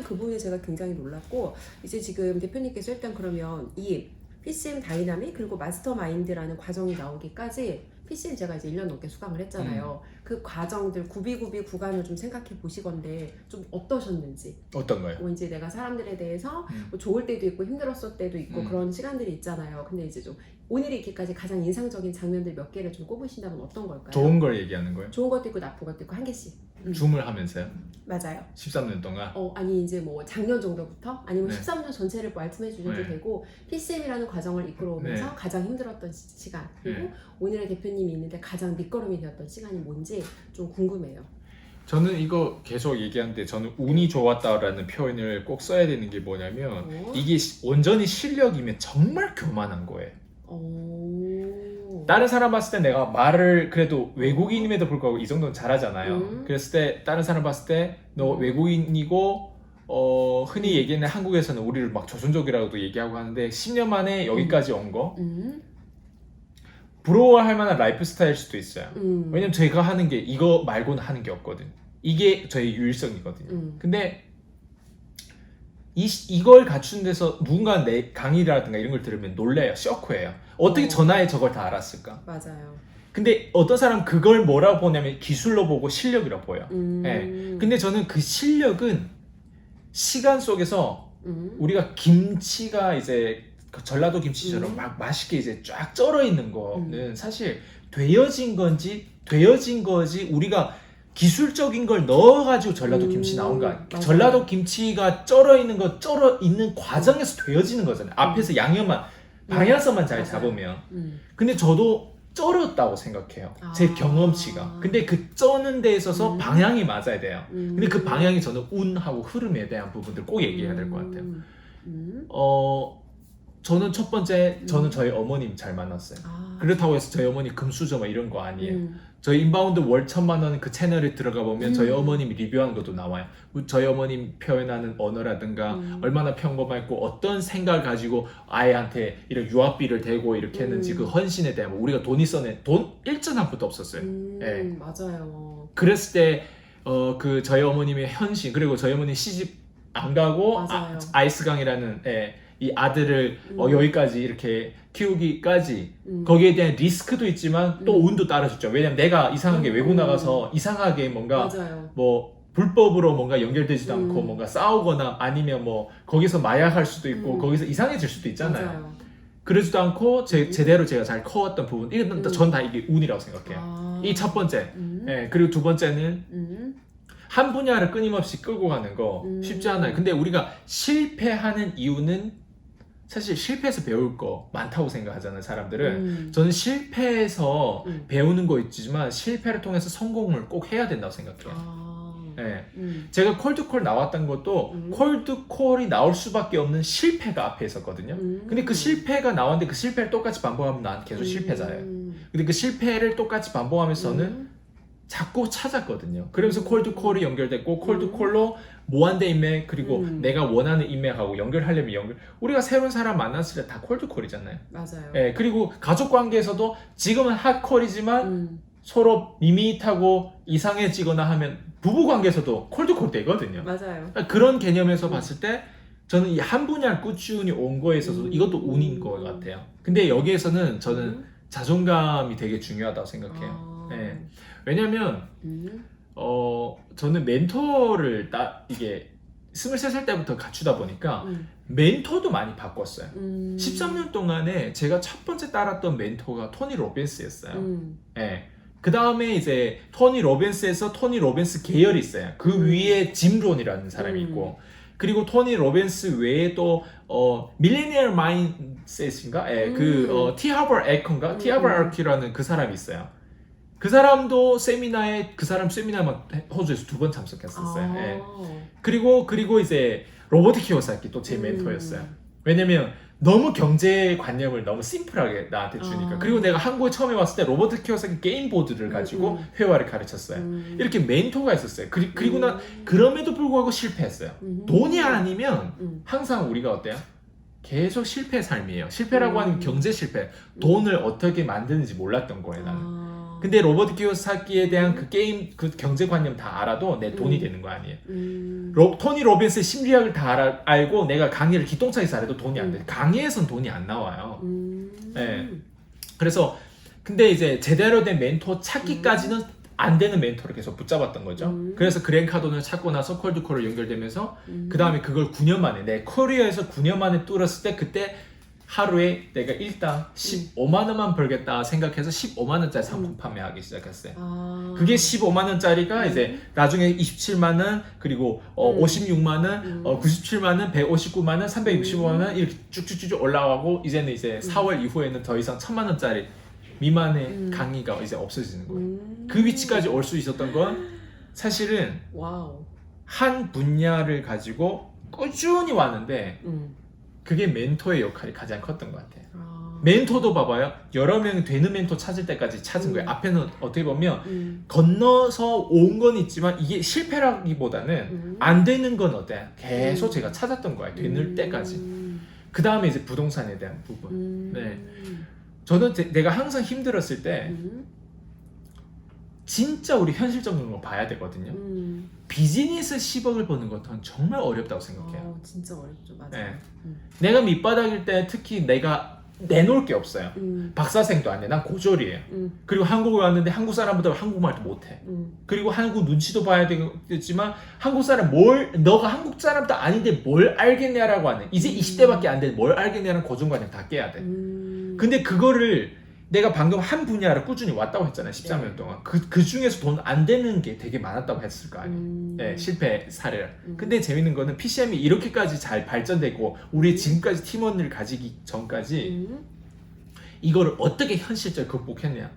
그 부분에 제가 굉장히 놀랐고, 이제 지금 대표님께서 일단 그러면 이 PCM 다이나믹 그리고 마스터마인드라는 과정이 나오기까지 PCM 제가 이제 1년 넘게 수강을 했잖아요. 그 과정들 구비구비 구간을 좀 생각해 보시건데 좀 어떠셨는지. 어떤 거요? 뭐 이제 내가 사람들에 대해서 뭐 좋을 때도 있고 힘들었을 때도 있고 그런 시간들이 있잖아요. 근데 이제 좀 오늘에 있기까지 가장 인상적인 장면들 몇 개를 좀 꼽으신다면 어떤 걸까요? 좋은 걸 얘기하는 거예요? 좋은 것도 있고 나쁜 것도 있고 한 개씩. 줌을 하면서요? 맞아요. 13년 동안? 아니 이제 뭐 작년 정도부터 아니면 네. 13년 전체를 말씀해 주셔도 네. 되고 PCM이라는 과정을 이끌어오면서 네. 가장 힘들었던 시간 그리고 네. 오늘의 대표님이 있는데 가장 밑거름이 되었던 시간이 뭔지 좀 궁금해요. 저는 이거 계속 얘기하는데 저는 운이 좋았다라는 표현을 꼭 써야 되는 게 뭐냐면 이게 온전히 실력이면 정말 교만한 거예요. 다른 사람 봤을 때 내가 말을 그래도 외국인임에도 불구하고 이 정도는 잘하잖아요. 그랬을 때 다른 사람 봤을 때 너 외국인이고 흔히 얘기하는 한국에서는 우리를 막 조선족이라고도 얘기하고 하는데 10년 만에 여기까지 온 거 부러워할 만한 라이프 스타일일 수도 있어요. 왜냐면 제가 하는 게 이거 말고는 하는 게 없거든. 이게 저의 유일성이거든요. 근데 이걸 갖춘 데서 누군가 내 강의라든가 이런 걸 들으면 놀래요. 쇼크예요. 어떻게 전화에 저걸 다 알았을까? 맞아요. 근데 어떤 사람 그걸 뭐라고 보냐면 기술로 보고 실력이라고 보여. 네. 근데 저는 그 실력은 시간 속에서 우리가 김치가 이제 전라도 김치처럼 막 맛있게 이제 쫙 쩔어 있는 거는 사실 되어진 거지 우리가 기술적인 걸 넣어가지고 전라도 김치 나온 거 아니야. 전라도 김치가 쩔어 있는 과정에서 되어지는 거잖아요. 앞에서 양념만 방향성만 잘 잡으면. 근데 저도 쩔었다고 생각해요. 제 경험치가. 근데 그 쩌는 데 있어서 방향이 맞아야 돼요. 근데 그 방향이 저는 운하고 흐름에 대한 부분들 꼭 얘기해야 될 것 같아요. 저는 첫 번째 저는 저희 어머님 잘 만났어요. 그렇다고 해서 저희 어머니 금수저 이런 거 아니에요. 저희 인바운드 월 1,000만 원 그 채널에 들어가 보면 저희 어머님이 리뷰하는 것도 나와요. 저희 어머님 표현하는 언어라든가 얼마나 평범했고 어떤 생각을 가지고 아이한테 이런 유학비를 대고 이렇게 했는지 그 헌신에 대한 우리가 돈이 써낸 돈 일전 한 푼도 없었어요. 네. 맞아요. 그랬을 때 그 저희 어머님의 헌신 그리고 저희 어머니 시집 안 가고 아이스강이라는 이 아들을 여기까지 이렇게 키우기까지 거기에 대한 리스크도 있지만 또 운도 따라줬죠. 왜냐면 내가 이상하게 외국 나가서 이상하게 뭔가 뭐 불법으로 뭔가 연결되지도 않고 뭔가 싸우거나 아니면 뭐 거기서 마약할 수도 있고 거기서 이상해질 수도 있잖아요. 그러지도 않고 제대로 제가 잘 커왔던 부분 이건 전 다 이게 운이라고 생각해요. 이 첫 번째. 그리고 두 번째는 한 분야를 끊임없이 끌고 가는 거 쉽지 않아요. 근데 우리가 실패하는 이유는 사실 실패해서 배울 거 많다고 생각하잖아요, 사람들은. 저는 실패해서 배우는 거 있지만 실패를 통해서 성공을 꼭 해야 된다고 생각해요. 네. 제가 콜드콜 나왔던 것도 콜드콜이 나올 수밖에 없는 실패가 앞에 있었거든요. 근데 그 실패가 나왔는데 그 실패를 똑같이 반복하면 난 계속 실패자예요. 근데 그 실패를 똑같이 반복하면서는 자꾸 찾았거든요. 그러면서 콜드콜이 연결됐고 콜드콜로 모한대 인맥 그리고 내가 원하는 인맥하고 연결하려면 우리가 새로운 사람 만났을 때 다 콜드콜이잖아요. 맞아요. 예, 그리고 가족 관계에서도 지금은 핫콜이지만 서로 밋밋하고 이상해지거나 하면 부부 관계에서도 콜드콜 되거든요. 맞아요. 그런 개념에서 봤을 때 저는 이 한 분야를 꾸준히 온 거에 있어서 이것도 운인 것 같아요. 근데 여기에서는 저는 자존감이 되게 중요하다고 생각해요. 예. 왜냐면 저는 멘토를 이게 23살 때부터 갖추다 보니까 멘토도 많이 바꿨어요. 13년 동안에 제가 첫 번째 따랐던 멘토가 토니 로빈스였어요. 예. 그 다음에 이제 토니 로빈스에서 토니 로빈스 계열이 있어요. 그 위에 짐 론이라는 사람이 있고 그리고 토니 로빈스 외에 또 밀레니얼 마인셋인가? T 하버 에커인가? T 하버 에커라는 그 사람이 있어요. 그 사람도 그 사람 세미나만 호주에서 2번 참석했었어요. 예. 그리고 이제 로버트 키오사키 또 제 멘토였어요. 왜냐면 너무 경제관념을 너무 심플하게 나한테 주니까. 그리고 내가 한국에 처음에 왔을 때 로버트 키오사키 게임 보드를 가지고 회화를 가르쳤어요. 이렇게 멘토가 있었어요. 그리고 난 그럼에도 불구하고 실패했어요. 돈이 아니면 항상 우리가 어때요? 계속 실패의 삶이에요. 실패라고 하는 경제 실패. 돈을 어떻게 만드는지 몰랐던 거예요, 나는. 근데 로버트 키요사키에 대한 그 게임 그 경제관념 다 알아도 내 돈이 되는 거 아니에요. 토니 로빈스의 심리학을 다 알고 내가 강의를 기똥차게 해도 돈이 안 돼. 강의에선 돈이 안 나와요. 네. 그래서 근데 이제 제대로 된 멘토 찾기까지는 안 되는 멘토를 계속 붙잡았던 거죠. 그래서 그랜 카돈을 찾고 나서 콜드콜을 연결되면서 그 다음에 그걸 9년 만에 내 커리어에서 9년 만에 뚫었을 때 그때 하루에 내가 일당 15만 원만 벌겠다 생각해서 15만 원짜리 상품 판매하기 시작했어요. 그게 15만 원짜리가 이제 나중에 27만 원 그리고 56만 원, 97만 원, 159만 원, 365만 원 이렇게 쭉쭉쭉 올라가고 이제는 이제 4월 이후에는 더 이상 1000만 원짜리 미만의 강의가 이제 없어지는 거예요. 그 위치까지 올 수 있었던 건 사실은 와우. 한 분야를 가지고 꾸준히 왔는데 그게 멘토의 역할이 가장 컸던 것 같아요. 멘토도 봐봐요. 여러 명이 되는 멘토 찾을 때까지 찾은 거예요. 앞에는 어떻게 보면 건너서 온 건 있지만 이게 실패라기보다는 안 되는 건 어때? 계속 제가 찾았던 거예요. 되는 때까지. 그 다음에 이제 부동산에 대한 부분. 네. 저는 내가 항상 힘들었을 때 진짜 우리 현실적인 거 봐야 되거든요. 비즈니스 10억을 버는 것은 정말 어렵다고 생각해요. 진짜 어렵죠. 맞아요. 네. 내가 밑바닥일 때 특히 내가 내놓을 게 없어요. 박사생도 안 돼. 난 고졸이에요. 그리고 한국에 왔는데 한국 사람보다 한국말도 못해. 그리고 한국 눈치도 봐야 되겠지만 한국 사람 너가 한국 사람도 아닌데 뭘 알겠냐라고 하는 이제 20대밖에 안 되는데 뭘 알겠냐는 고정관념 다 깨야 돼. 근데 그거를 내가 방금 한 분야를 꾸준히 왔다고 했잖아요. 13년 동안. 그 중에서 돈 안 되는 게 되게 많았다고 했을 거 아니에요. 네, 실패 사례를. 근데 재밌는 거는 PCM이 이렇게까지 잘 발전되고 우리 지금까지 팀원을 가지기 전까지 이거를 어떻게 현실적으로 극복했냐.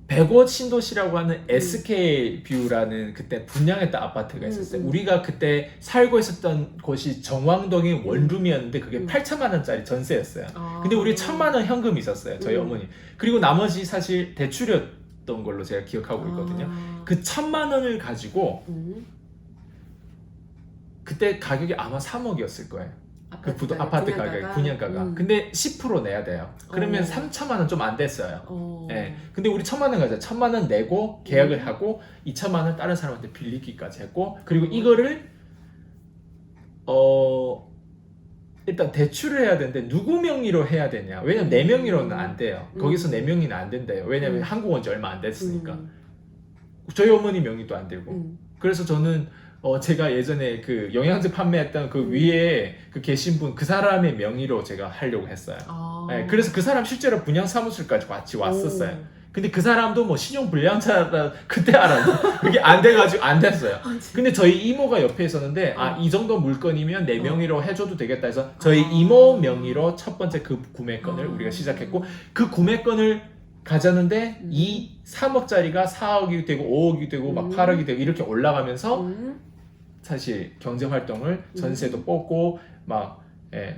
백워 신도시라고 하는 SK뷰라는 그때 분양했던 아파트가 있었어요. 우리가 그때 살고 있었던 곳이 정왕동의 원룸이었는데 그게 8천만 원짜리 전세였어요. 근데 우리 1,000만 원 현금이 있었어요. 저희 어머니. 그리고 나머지 사실 대출이었던 걸로 제가 기억하고 있거든요. 그 1,000만 원을 가지고 그때 가격이 아마 3억이었을 거예요. 아파트 가격, 분양가가. 근데 10% 내야 돼요. 그러면 3천만 원 좀 안 됐어요. 네. 근데 우리 1,000만 원 가자. 1,000만 원 내고 계약을 하고 2천만 원 다른 사람한테 빌리기까지 했고 그리고 이거를 일단 대출을 해야 되는데 누구 명의로 해야 되냐. 왜냐면 내 명의로는 안 돼요. 거기서 내 명의는 안 된대요. 왜냐면 한국 온 지 얼마 안 됐으니까. 저희 어머니 명의도 안 되고. 그래서 저는 제가 예전에 그 영양제 판매했던 그 위에 그 계신 분 그 사람의 명의로 제가 하려고 했어요. 네, 그래서 그 사람 실제로 분양 사무실까지 같이 왔었어요. 근데 그 사람도 뭐 신용 불량자다 그때 알았는데 그게 안 돼가지고 안 됐어요. 근데 저희 이모가 옆에 있었는데 이 정도 물건이면 내 명의로 해줘도 되겠다 해서 저희 이모 명의로 첫 번째 그 구매건을 우리가 시작했고 그 구매건을 가졌는데 이 3억짜리가 4억이 되고 5억이 되고 막 8억이 되고 이렇게 올라가면서 사실 경제 활동을 전세도 뽑고 막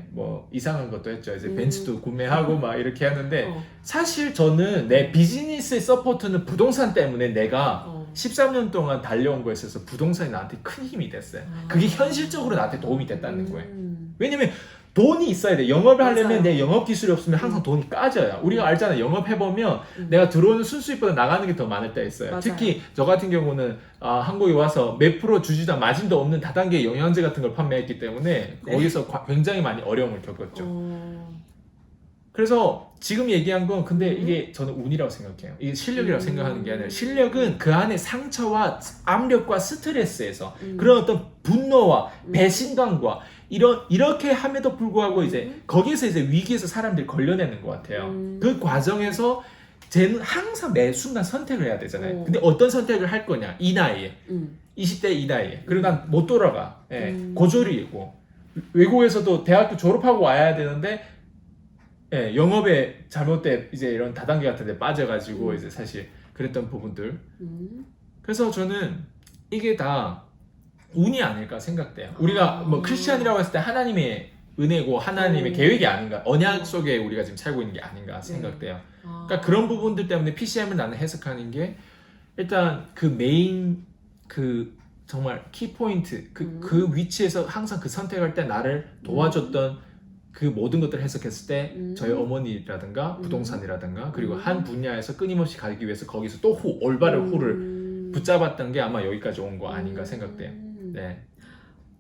뭐 이상한 것도 했죠. 이제 벤츠도 구매하고 막 이렇게 하는데 사실 저는 내 비즈니스의 서포트는 부동산 때문에 내가 13년 동안 달려온 거에 있어서 부동산이 나한테 큰 힘이 됐어요. 그게 현실적으로 나한테 도움이 됐다는 거예요. 왜냐면 돈이 있어야 돼. 영업을 하려면 맞아요. 내 영업 기술이 없으면 항상 돈이 까져요. 우리가 알잖아요. 영업해보면 내가 들어오는 순수익보다 나가는 게 더 많을 때 있어요. 맞아요. 특히 저 같은 경우는 한국에 와서 몇 프로 주지도 마진도 없는 다단계 영양제 같은 걸 판매했기 때문에 거기서 굉장히 많이 어려움을 겪었죠. 그래서 지금 얘기한 건 근데 이게 저는 운이라고 생각해요. 이게 실력이라고 생각하는 게 아니라 실력은 그 안에 상처와 압력과 스트레스에서 그런 어떤 분노와 배신감과 이렇게 함에도 불구하고 이제 거기에서 이제 위기에서 사람들이 걸려내는 것 같아요. 그 과정에서 쟤는 항상 매 순간 선택을 해야 되잖아요. 근데 어떤 선택을 할 거냐? 이 나이에 20대 이 나이에 그리고 난 못 돌아가. 고졸이고 외국에서도 대학교 졸업하고 와야 되는데 영업에 잘못된 이제 이런 다단계 같은 데 빠져가지고 이제 사실 그랬던 부분들. 그래서 저는 이게 다 운이 아닐까 생각돼요. 우리가 뭐 크리스찬이라고 했을 때 하나님의 은혜고 하나님의 계획이 아닌가, 언약 속에 우리가 지금 살고 있는 게 아닌가 생각돼요. 그러니까 그런 부분들 때문에 PCM을 나는 해석하는 게 일단 그 메인 그 정말 키포인트 그 위치에서 항상 그 선택할 때 나를 도와줬던 그 모든 것들을 해석했을 때 저희 어머니라든가 부동산이라든가 그리고 한 분야에서 끊임없이 가기 위해서 거기서 또 올바른 후를 붙잡았던 게 아마 여기까지 온 거 아닌가 생각돼요. 네.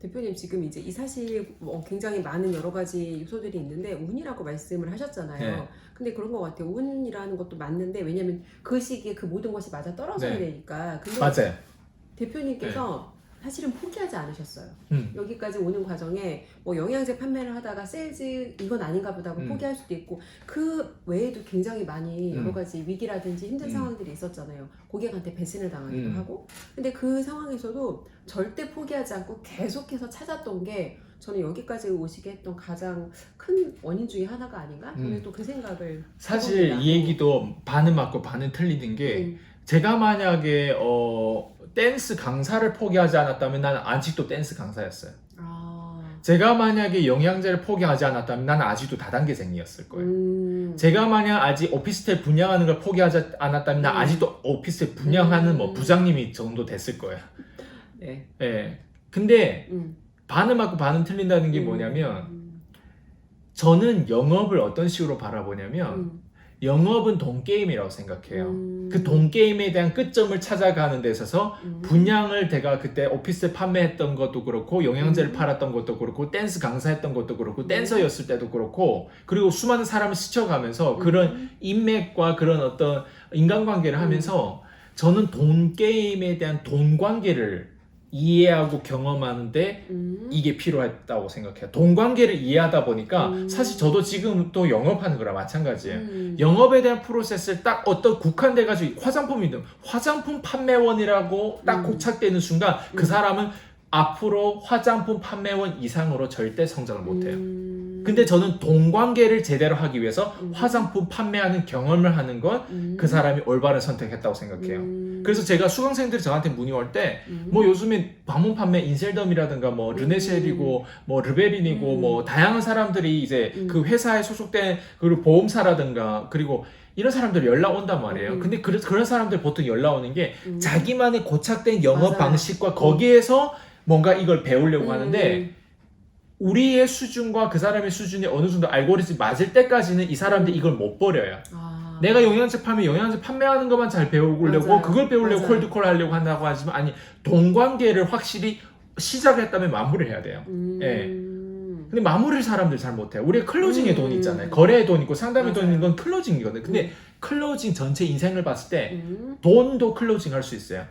대표님 지금 이제 이 사실 굉장히 많은 여러 가지 요소들이 있는데 운이라고 말씀을 하셨잖아요. 네. 근데 그런 것 같아요. 운이라는 것도 맞는데 왜냐면 그 시기에 그 모든 것이 맞아 떨어져야 네. 되니까. 근데 맞아요. 대표님께서 사실은 포기하지 않으셨어요. 음. 여기까지 오는 과정에 뭐 영양제 판매를 하다가 세일즈 이건 아닌가 보다 하고 포기할 수도 있고 그 외에도 굉장히 많이 여러 가지 위기라든지 힘든 상황들이 있었잖아요. 고객한테 배신을 당하기도 하고. 근데 그 상황에서도 절대 포기하지 않고 계속해서 찾았던 게 저는 여기까지 오시게 했던 가장 큰 원인 중에 하나가 아닌가? 저는 또 그 생각을 사실 해봅니다. 이 얘기도 반은 맞고 반은 틀리는 게 제가 만약에 댄스 강사를 포기하지 않았다면 나는 아직도 댄스 강사였어요. 제가 만약에 영양제를 포기하지 않았다면 나는 아직도 다단계생이었을 거예요. 제가 만약 아직 오피스텔 분양하는 걸 포기하지 않았다면 난 아직도 오피스텔 분양하는 뭐 부장님이 정도 됐을 거예요. 네. 예. 근데 반은 맞고 반은 틀린다는 게 뭐냐면 저는 영업을 어떤 식으로 바라보냐면 영업은 돈게임이라고 생각해요. 그 돈게임에 대한 끝점을 찾아가는 데 있어서 분양을 제가 그때 오피스 판매했던 것도 그렇고 영양제를 팔았던 것도 그렇고 댄스 강사했던 것도 그렇고 댄서였을 때도 그렇고 그리고 수많은 사람을 스쳐가면서 그런 인맥과 그런 어떤 인간관계를 하면서 저는 돈게임에 대한 돈관계를 이해하고 경험하는데 이게 필요했다고 생각해요. 돈관계를 이해하다 보니까 사실 저도 지금 또 영업하는 거랑 마찬가지예요. 영업에 대한 프로세스를 딱 어떤 국한돼가지고 화장품이든 화장품 판매원이라고 딱 고착되는 순간 그 사람은 앞으로 화장품 판매원 이상으로 절대 성장을 못해요. 근데 저는 돈관계를 제대로 하기 위해서 화장품 판매하는 경험을 하는 건 그 사람이 올바른 선택했다고 생각해요. 그래서 제가 수강생들이 저한테 문의 올 때 뭐 요즘에 방문 판매 인셀덤이라든가 뭐 르네셀이고 뭐 르베린이고 뭐 다양한 사람들이 이제 그 회사에 소속된 그리고 보험사라든가 그리고 이런 사람들 연락 온단 말이에요. 근데 그런 사람들 보통 연락 오는 게 자기만의 고착된 영업 맞아요. 방식과 거기에서 뭔가 이걸 배우려고 하는데 우리의 수준과 그 사람의 수준이 어느 정도 알고리즘이 맞을 때까지는 이 사람들이 이걸 못 버려요. 내가 영양제 팔면 영양제 판매하는 것만 잘 배우려고 맞아요. 그걸 배우려고 맞아요. 콜드콜 하려고 한다고 하지만 아니 돈관계를 확실히 시작을 했다면 마무리를 해야 돼요. 예. 근데 마무리를 사람들 잘 못해요. 우리가 클로징의 돈이 있잖아요. 거래의 돈 있고 상담의 돈 있는 건 클로징이거든요. 근데 클로징 전체 인생을 봤을 때 돈도 클로징 할 수 있어요.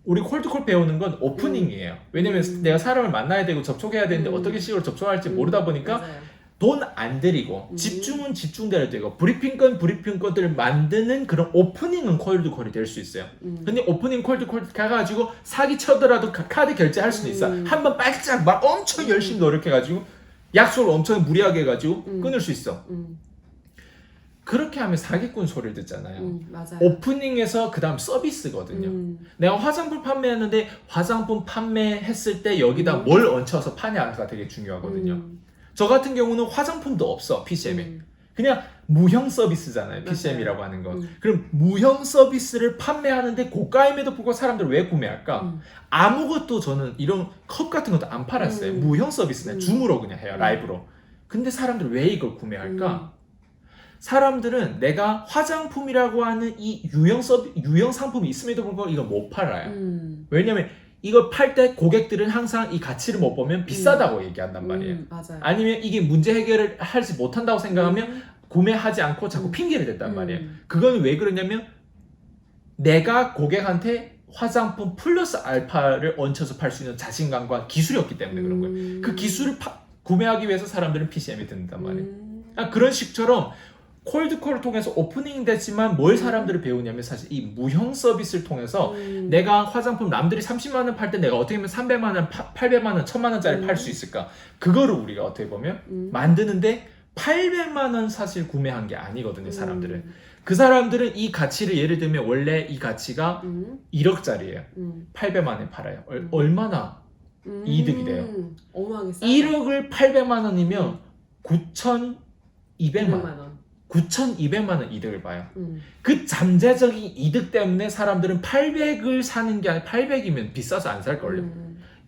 우리 콜드콜 배우는 건 오프닝이에요. 왜냐면 내가 사람을 만나야 되고 접촉해야 되는데 어떻게 식으로 접촉할지 모르다 보니까 맞아요. 돈 안 들이고 집중은 집중대로 되고 브리핑건들을 만드는 그런 오프닝은 콜드콜이 될 수 있어요. 근데 오프닝 콜드콜 가가지고 사기 쳐더라도 카드 결제할 수도 있어. 한번 빨짝 막 엄청 열심히 노력해가지고 약속을 엄청 무리하게 해가지고 끊을 수 있어. 그렇게 하면 사기꾼 소리를 듣잖아요. 맞아요. 오프닝에서 그 다음 서비스거든요. 내가 화장품 판매하는데 화장품 판매했을 때 여기다 뭘 얹혀서 파냐가 되게 중요하거든요. 저 같은 경우는 화장품도 없어, PCM에. 그냥 무형 서비스잖아요, PCM이라고 하는 건. 그럼 무형 서비스를 판매하는데 고가임에도 불구하고 사람들 왜 구매할까? 아무것도 저는 이런 컵 같은 것도 안 팔았어요. 무형 서비스는 줌으로 그냥 해요, 라이브로. 근데 사람들 왜 이걸 구매할까? 사람들은 내가 화장품이라고 하는 이 유형 상품이 있음에도 불구하고 이걸 못 팔아요. 왜냐면 이걸 팔 때 고객들은 항상 이 가치를 못 보면 비싸다고 얘기한단 말이에요. 맞아요. 아니면 이게 문제 해결을 하지 못한다고 생각하면 구매하지 않고 자꾸 핑계를 댔단 말이에요. 그건 왜 그러냐면 내가 고객한테 화장품 플러스 알파를 얹혀서 팔 수 있는 자신감과 기술이 없기 때문에 그런 거예요. 그 기술을 구매하기 위해서 사람들은 PCM에 듣는단 말이에요. 그런 식처럼 콜드콜을 통해서 오프닝 됐지만 뭘 사람들이 배우냐면 사실 이 무형 서비스를 통해서 내가 화장품 남들이 30만 원 팔 때 내가 어떻게 하면 300만 원, 800만 원, 1000만 원짜리 팔 수 있을까? 그거를 우리가 어떻게 보면 만드는데 800만 원 사실 구매한 게 아니거든요, 사람들은. 그 사람들은 이 가치를 예를 들면 원래 이 가치가 1억짜리예요. 800만 원에 팔아요. 얼마나 이득이 돼요? 어마하게 싸. 1억을 800만 원이면 9,200만 원. 9,200만 원 이득을 봐요. 그 잠재적인 이득 때문에 사람들은 800을 사는 게 아니라 800이면 비싸서 안 살걸요.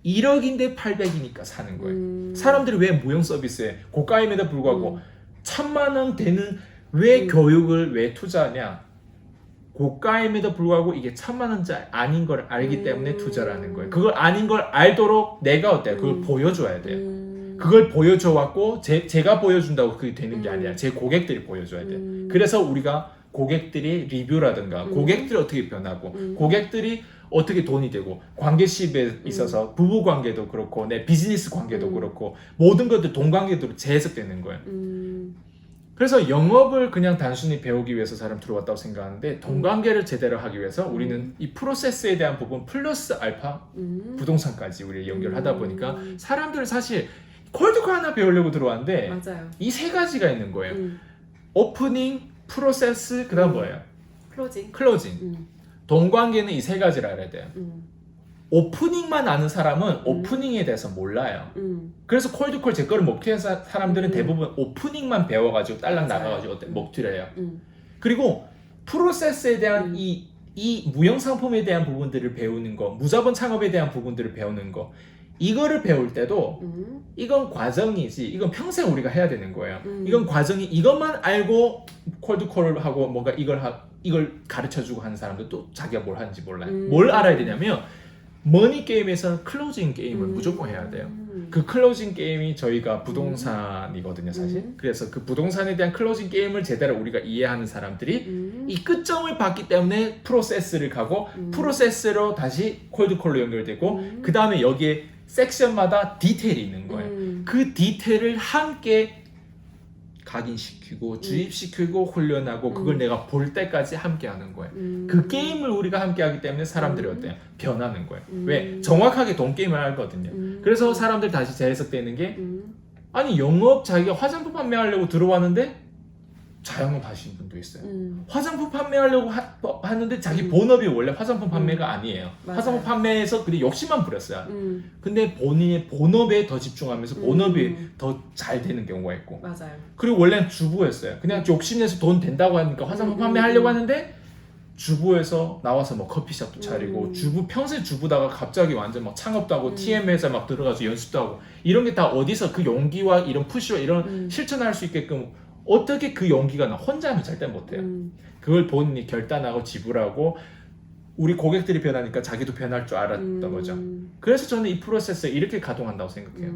1억인데 800이니까 사는 거예요. 사람들이 왜 무형 서비스에 고가임에도 불구하고 1,000만 원 되는 왜 음. 교육을 왜 투자하냐? 고가임에도 불구하고 이게 1,000만 원짜리 아닌 걸 알기 때문에 투자를 하는 거예요. 그걸 아닌 걸 알도록 내가 어때요? 그걸 보여줘야 돼요. 그걸 보여줘 왔고 제가 보여준다고 그게 되는 게 아니라 제 고객들이 보여줘야 돼요. 그래서 우리가 고객들이 리뷰라든가 고객들이 어떻게 변하고 고객들이 어떻게 돈이 되고 관계십에 있어서 부부 관계도 그렇고 내 비즈니스 관계도 그렇고 모든 것들 돈 관계도 재해석되는 거예요. 그래서 영업을 그냥 단순히 배우기 위해서 사람 들어왔다고 생각하는데 돈 관계를 제대로 하기 위해서 우리는 이 프로세스에 대한 부분 플러스 알파 부동산까지 우리 연결하다 보니까 사람들은 사실 콜드콜 하나 배우려고 들어왔는데 맞아요. 이 세 가지가 있는 거예요. 오프닝, 프로세스, 그 다음 뭐예요? 클로징. 클로징. 돈 관계는 이 세 가지를 알아야 돼요. 오프닝만 아는 사람은 오프닝에 대해서 몰라요. 그래서 콜드콜 제 거를 먹튀한 사람들은 대부분 오프닝만 배워가지고 딸랑 맞아요. 나가가지고 먹튀를 해요. 그리고 프로세스에 대한 이 무형 상품에 대한 부분들을 배우는 거, 무자본 창업에 대한 부분들을 배우는 거, 이거를 배울 때도 이건 과정이지 이건 평생 우리가 해야 되는 거예요. 이건 과정이 이것만 알고 콜드콜을 하고 뭔가 이걸 가르쳐주고 하는 사람들 또 자기가 뭘 하는지 몰라요. 뭘 알아야 되냐면 머니 게임에서는 클로징 게임을 무조건 해야 돼요. 그 클로징 게임이 저희가 부동산이거든요, 사실. 그래서 그 부동산에 대한 클로징 게임을 제대로 우리가 이해하는 사람들이 이 끝점을 봤기 때문에 프로세스를 가고 프로세스로 다시 콜드콜로 연결되고 그 다음에 여기에 섹션마다 디테일이 있는 거예요. 그 디테일을 함께 각인시키고 주입시키고 훈련하고 그걸 내가 볼 때까지 함께 하는 거예요. 그 게임을 우리가 함께 하기 때문에 사람들이 어때요? 변하는 거예요. 왜? 정확하게 돈 게임을 하거든요. 그래서 사람들 다시 재해석되는 게 아니 영업 자기가 화장품 판매하려고 들어왔는데 자영업 하시는 분도 있어요. 화장품 판매하려고 하는데 자기 본업이 원래 화장품 판매가 아니에요. 맞아요. 화장품 판매에서 근데 욕심만 부렸어요. 근데 본인의 본업에 더 집중하면서 본업이 더 잘 되는 경우가 있고 맞아요. 그리고 원래는 주부였어요. 그냥 욕심내서 돈 된다고 하니까 화장품 판매하려고 하는데 주부에서 나와서 뭐 커피숍도 차리고 주부 평생 주부다가 갑자기 완전 막 창업도 하고 TM에서 막 들어가서 연습도 하고 이런 게 다 어디서 그 용기와 이런 푸시와 이런 실천할 수 있게끔 어떻게 그 용기가 나 혼자 하면 절대 못해요. 그걸 본인이 결단하고 지불하고 우리 고객들이 변하니까 자기도 변할 줄 알았던 거죠. 그래서 저는 이 프로세스에 이렇게 가동한다고 생각해요.